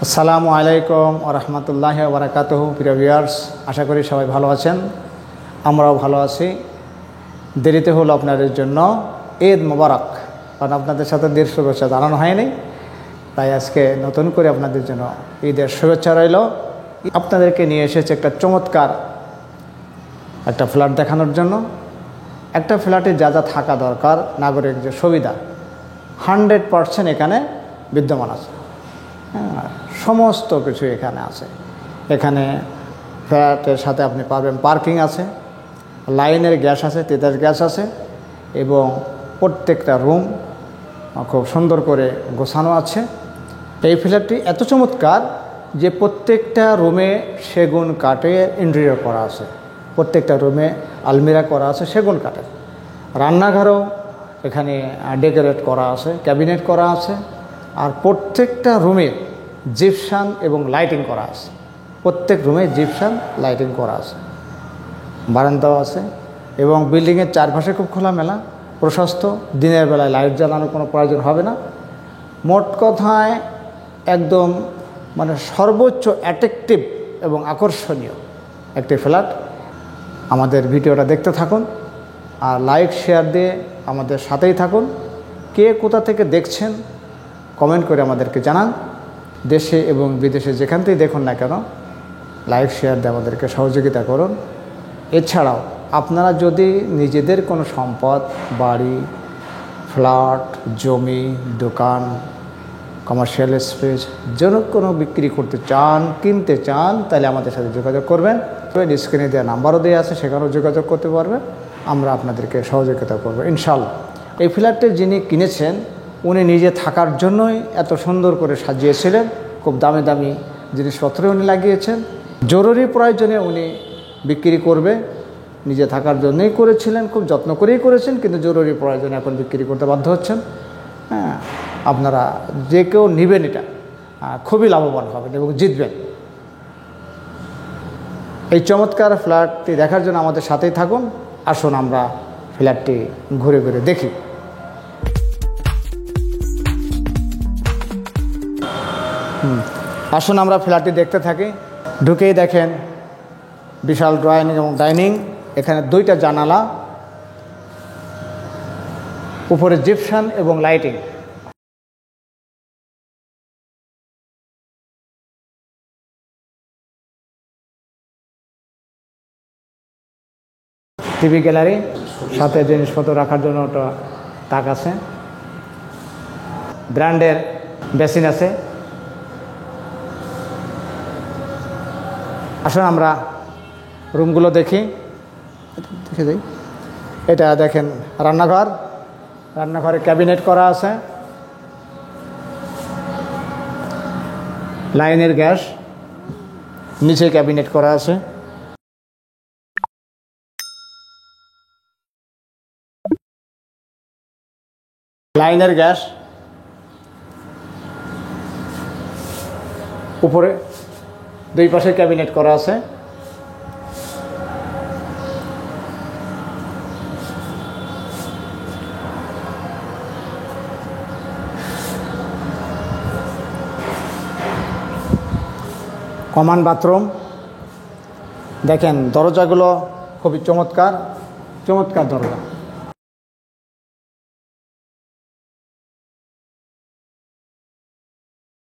আসসালামু আলাইকুম ওয়া রাহমাতুল্লাহি ওয়া বারাকাতুহু। প্রিয় ভিউয়ার্স, আশা করি সবাই ভালো আছেন, আমরাও ভালো আছি। দেরিতে হলো আপনাদের জন্য ঈদ মোবারক, কারণ আপনাদের সাথে ঈদের শুভেচ্ছা জানানো হয়নি, তাই আজকে নতুন করে আপনাদের জন্য ঈদের শুভেচ্ছা রইল। আপনাদেরকে নিয়ে এসেছে একটা চমৎকার একটা ফ্ল্যাট দেখানোর জন্য। একটা ফ্ল্যাটে যা যা থাকা দরকার, নাগরিক যে সুবিধা 100% এখানে বিদ্যমান আছে। সমস্ত কিছু এখানে আছে। এখানে ফ্ল্যাটের সাথে আপনি পাবেন পার্কিং আছে, লাইনের গ্যাস আছে, তিতাস গ্যাস আছে, এবং প্রত্যেকটা রুম খুব সুন্দর করে গোছানো আছে। এই ফ্ল্যাটটি এত চমৎকার যে প্রত্যেকটা রুমে সেগুন কাঠের ইন্টেরিয়র করা আছে, প্রত্যেকটা রুমে আলমিরা করা আছে সেগুন কাঠের। রান্নাঘরও এখানে ডেকোরেট করা আছে, ক্যাবিনেট করা আছে, আর প্রত্যেকটা রুমে জিপসাম এবং লাইটিং করা আছে। প্রত্যেক রুমে জিপসাম লাইটিং করা আছে, বারান্দাও আছে, এবং বিল্ডিংয়ের চারপাশে খুব খোলামেলা, প্রশস্ত। দিনের বেলায় লাইট জ্বালানোর কোনো প্রয়োজন হবে না। মোট কথায় একদম সর্বোচ্চ অ্যাট্রাকটিভ এবং আকর্ষণীয় একটি ফ্ল্যাট। আমাদের ভিডিওটা দেখতে থাকুন আর লাইক শেয়ার দিয়ে আমাদের সাথেই থাকুন। কে কোথা থেকে দেখছেন কমেন্ট করে আমাদেরকে জানান। দেশে এবং বিদেশে যেখান থেকেই দেখুন না কেন, লাইক শেয়ার দিয়ে আমাদেরকে সহযোগিতা করুন। এছাড়াও আপনারা যদি নিজেদের কোনো সম্পদ, বাড়ি, ফ্ল্যাট, জমি, দোকান, কমার্শিয়াল স্পেস যেন কোনো বিক্রি করতে চান, কিনতে চান, তাহলে আমাদের সাথে যোগাযোগ করবেন। স্ক্রিনে দেওয়া নাম্বারও দেওয়া আছে, সেখানেও যোগাযোগ করতে পারবেন। আমরা আপনাদেরকে সহযোগিতা করব ইনশাআল্লাহ। এই ফ্ল্যাটটি যিনি কিনেছেন উনি নিজে থাকার জন্যই এত সুন্দর করে সাজিয়েছিলেন। খুব দামি দামি জিনিসপত্র উনি লাগিয়েছেন। জরুরি প্রয়োজনে উনি বিক্রি করবে, নিজে থাকার জন্যই করেছিলেন, খুব যত্ন করেই করেছেন, কিন্তু জরুরি প্রয়োজনে এখন বিক্রি করতে বাধ্য হচ্ছেন। আপনারা যে কেউ নেবেন, এটা খুবই লাভবান হবেন এবং জিতবেন। এই চমৎকার ফ্ল্যাটটি দেখার জন্য আমাদের সাথেই থাকুন। আসুন আমরা ফ্ল্যাটটি ঘুরে ঘুরে দেখি। আসুন আমরা ফ্ল্যাটটি দেখতে থাকি। ঢুকেই দেখেন বিশাল ড্রয়িং এবং ডাইনিং। এখানে 2টা জানালা, উপরে জিপসাম এবং লাইটিং। টিভি গ্যালারি, সাথে জিনিসপত্র রাখার জন্য ওটা তাক আছে। ব্র্যান্ডের বেসিন আছে। আসুন আমরা রুমগুলো দেখে যাই। এটা দেখেন রান্নাঘর, রান্নাঘরে ক্যাবিনেট করা আছে, লাইনের গ্যাস, নিচে ক্যাবিনেট করা আছে। লাইনের গ্যাস, উপরে 2 পাশে ক্যাবিনেট করা আছে। Common bathroom. দেখেন দরজাগুলো খুবই চমৎকার চমৎকার দরজা।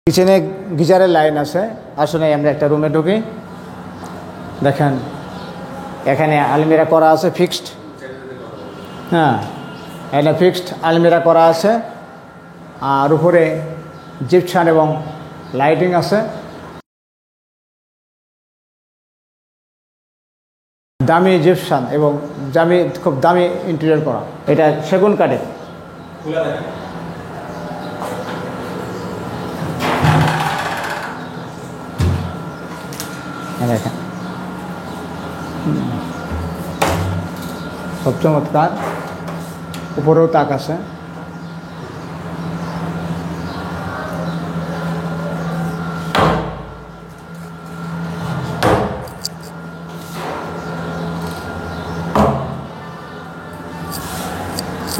কিচেনে গিজারের লাইন আছে। আসলে আমরা একটা রুমে ঢুকি। দেখেন এখানে আলমিরা করা আছে ফিক্সড। এখানে ফিক্সড আলমিরা করা আছে, আর উপরে জিপসাম এবং লাইটিং আছে। দামি জিপসাম এবং খুব দামি ইন্টেরিয়র করা। এটা সেগুন কাঠের। দেখেন খুব চমৎকার। উপরেও তাক আছে।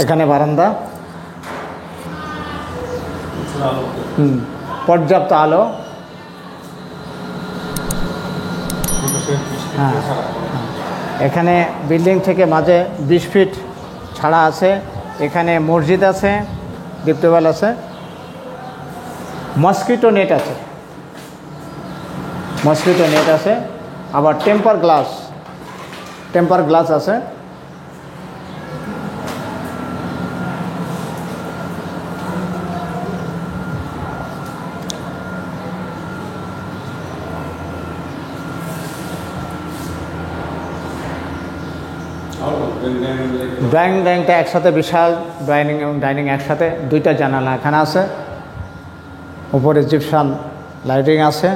এখানে বারান্দা, পর্যাপ্ত আলো, হ্যাঁ, এখানে বিল্ডিং থেকে মাঝে 20 ফিট ছাড়া আছে। এখানে মসজিদ আছে, দীপ্তওয়াল আছে, মসকিটো নেট আছে, মসকিটো নেট আছে, আবার টেম্পার গ্লাস আছে। ড্রয়িংটা একসাথে বিশাল, ড্রয়িং এবং ডাইনিং একসাথে, 2টা জানালা এখানে আছে, উপরে জিপসাম লাইটিং আছে।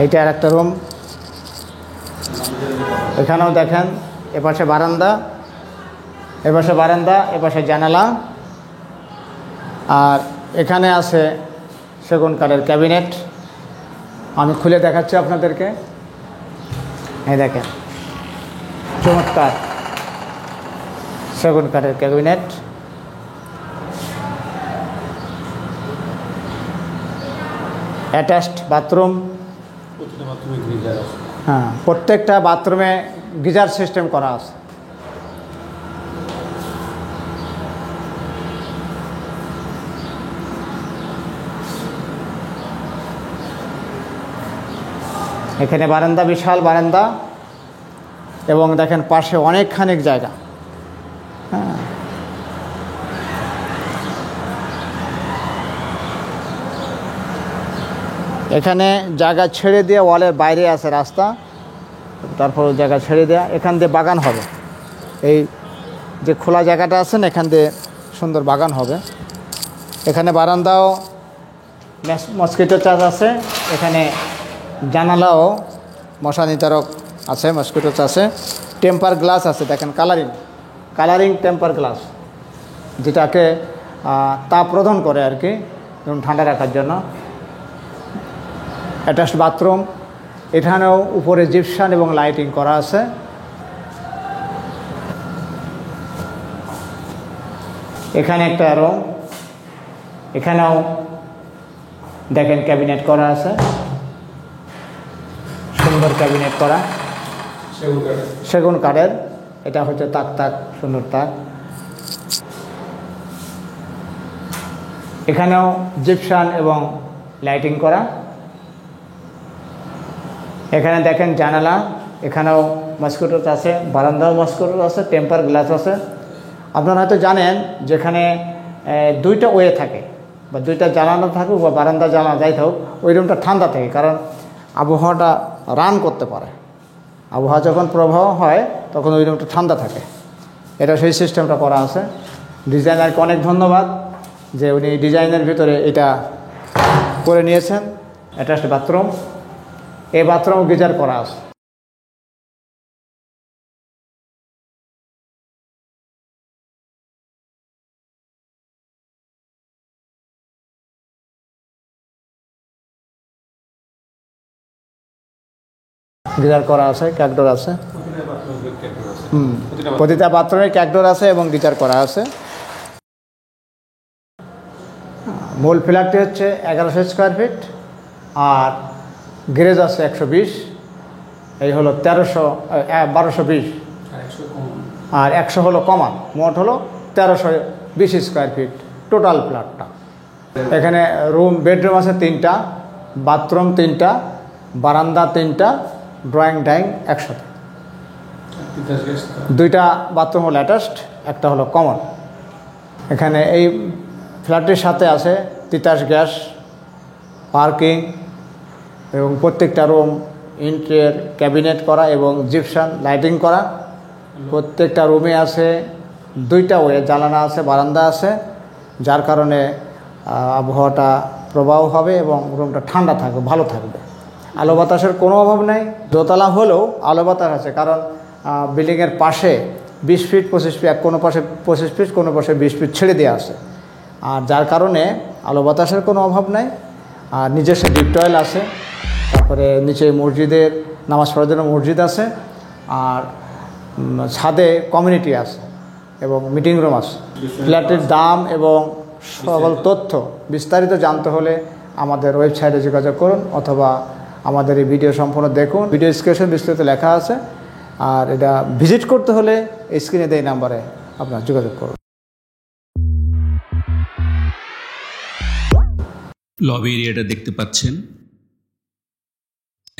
এইটা আর একটা রুম। এখানেও দেখেন এপাশে বারান্দা, এপাশে জানালা, আর এখানে আছে সেগুন কাঠের ক্যাবিনেট। আমি খুলে দেখাচ্ছি আপনাদেরকে। এই দেখেন চমৎকার সেগুন কাঠের ক্যাবিনেট। অ্যাটাচড বাথরুম, হ্যাঁ, প্রত্যেকটা বাথরুমে গিজার সিস্টেম করা আছে। এখানে বারান্দা, বিশাল বারান্দা, এবং দেখেন পাশে অনেকখানি জায়গা। হ্যাঁ, এখানে জায়গা ছেড়ে দিয়ে ওয়ালের বাইরে আছে রাস্তা, তারপর জায়গা ছেড়ে দেওয়া, এখান দিয়ে বাগান হবে। এই যে খোলা জায়গাটা আছে না, এখান দিয়ে সুন্দর বাগান হবে। এখানে বারান্দাও মসকিটো চাষ আছে, এখানে জানালাও মশা নিতারক আছে, মসকিটো আছে। টেম্পার গ্লাস আছে, দেখেন কালারিং টেম্পার গ্লাস, যেটাকে তাপ প্রদান করে আর কি, এবং ঠান্ডা রাখার জন্য। অ্যাটাচড বাথরুম, এখানেও উপরে জিপসাম এবং লাইটিং করা আছে। এখানে একটা রুম, এখানেও দেখেন ক্যাবিনেট করা আছে, সুন্দর ক্যাবিনেট করা সেগুন কাঠের। এটা হচ্ছে তাক সুন্দর তাক। এখানেও জিপসাম এবং লাইটিং করা। এখানে দেখেন জানালা, এখানেও মসকিটো আছে, বারান্দাও মসকিটো আছে, টেম্পার গ্লাস আছে। আপনারা হয়তো জানেন যেখানে 2টা ওয়ে থাকে, বা 2টা জানালা থাকুক বা বারান্দা জানালা যাই থাকুক, ওই রুমটা ঠান্ডা থাকে, কারণ আবহাওয়াটা রান করতে পারে। আবহাওয়া যখন প্রবাহ হয় তখন ওই রুমটা ঠান্ডা থাকে। এটা সেই সিস্টেমটা করা আছে। ডিজাইনারকে অনেক ধন্যবাদ যে উনি ডিজাইনের ভিতরে এটা করে নিয়েছেন। অ্যাটাচড বাথরুম, এই বাথরুম গিজার করা আছে। গিজার করা আছে, ক্যাকডোর আছে। প্রতিটা বাথরুমে ক্যাকডোর আছে এবং গিজার করা আছে। মূল ফ্ল্যাটটি হচ্ছে 1100 স্কোয়ার ফিট, আর গ্যারেজ আছে 120। এই হলো 1220, আর 100 হলো কমান। মোট হলো 1320 স্কোয়ার ফিট টোটাল ফ্ল্যাটটা। এখানে বেডরুম আছে 3টা, বাথরুম 3টা, বারান্দা 3টা, ড্রয়িং ডাইনিং একসাথে। 2টা বাথরুম হলো অ্যাটাচড, একটা হলো কমন। এখানে এই ফ্ল্যাটের সাথে আছে তিতাস গ্যাস, পার্কিং, এবং প্রত্যেকটা রুম ইন্টেরিয়র ক্যাবিনেট করা এবং জিপসাম লাইটিং করা। প্রত্যেকটা রুমে আছে 2টা ওয়ে জানালা আছে, বারান্দা আছে, যার কারণে আবহাওয়াটা প্রবাহ হবে এবং রুমটা ঠান্ডা থাকবে, ভালো থাকবে। আলো বাতাসের কোনো অভাব নেই। দোতলা হলেও আলো বাতাস আছে, কারণ বিল্ডিংয়ের পাশে 20 ফিট 25 ফিট, কোনো পাশে 25 ফিট, কোনো পাশে 20 ফিট ছেড়ে দেওয়া আছে, আর যার কারণে আলো বাতাসের কোনো অভাব নাই। আর নিজস্ব ডিপ টয়েল আছে, তারপরে নিচে মসজিদের নামাজ পড়ার জন্য মসজিদ আছে, আর ছাদে কমিউনিটি আছে এবং মিটিং রুম আছে। ফ্ল্যাটের দাম এবং সকল তথ্য বিস্তারিত জানতে হলে আমাদের ওয়েবসাইটে যোগাযোগ করুন অথবা আমাদের এই ভিডিও সম্পূর্ণ দেখুন। ভিডিও ডেসক্রিপশন বিস্তারিত লেখা আছে। আর এটা ভিজিট করতে হলে স্ক্রিনে দেয় নাম্বারে আপনারা যোগাযোগ করুন। লবি এরিয়াটা দেখতে পাচ্ছেন,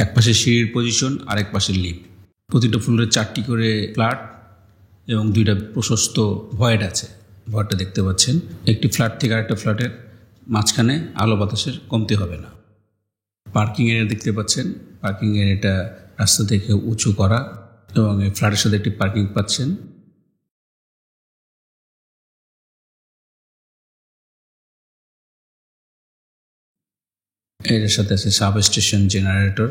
এক পাশে সিঁড়ির পজিশন, আরেক পাশে লিফট। প্রতিটা ফ্লোরে 4টি করে ফ্ল্যাট এবং 2টা প্রশস্ত ভয়েড আছে। ভয়েডটা দেখতে পাচ্ছেন। একটি ফ্ল্যাট থেকে আরেকটা ফ্ল্যাটের মাঝখানে আলো বাতাসের কমতি হবে না। পার্কিং এরিয়া দেখতে পাচ্ছেন। পার্কিং এরিয়াটা রাস্তা থেকে উঁচু করা এবং এই ফ্ল্যাটের সাথে একটি পার্কিং পাচ্ছেন। এর সাথে আছে সাব স্টেশন, জেনারেটর।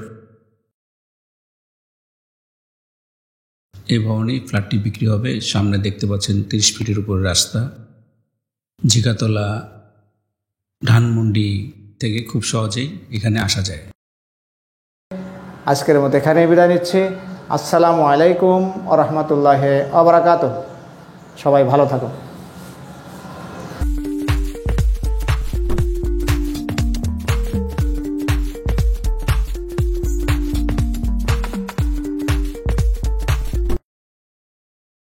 এই ভবনে ফ্ল্যাটটি বিক্রি হবে। সামনে দেখতে পাচ্ছেন 30 ফিটের উপরে রাস্তা। ঝিকাতলা, ধানমন্ডি থেকে খুব সহজেই এখানে আসা যায়। আজকের মতো এখানেই বিদায় নিচ্ছি। আসসালামু আলাইকুম ওয়া রাহমাতুল্লাহি ওয়া বারাকাতুহু। সবাই ভালো থাকুন।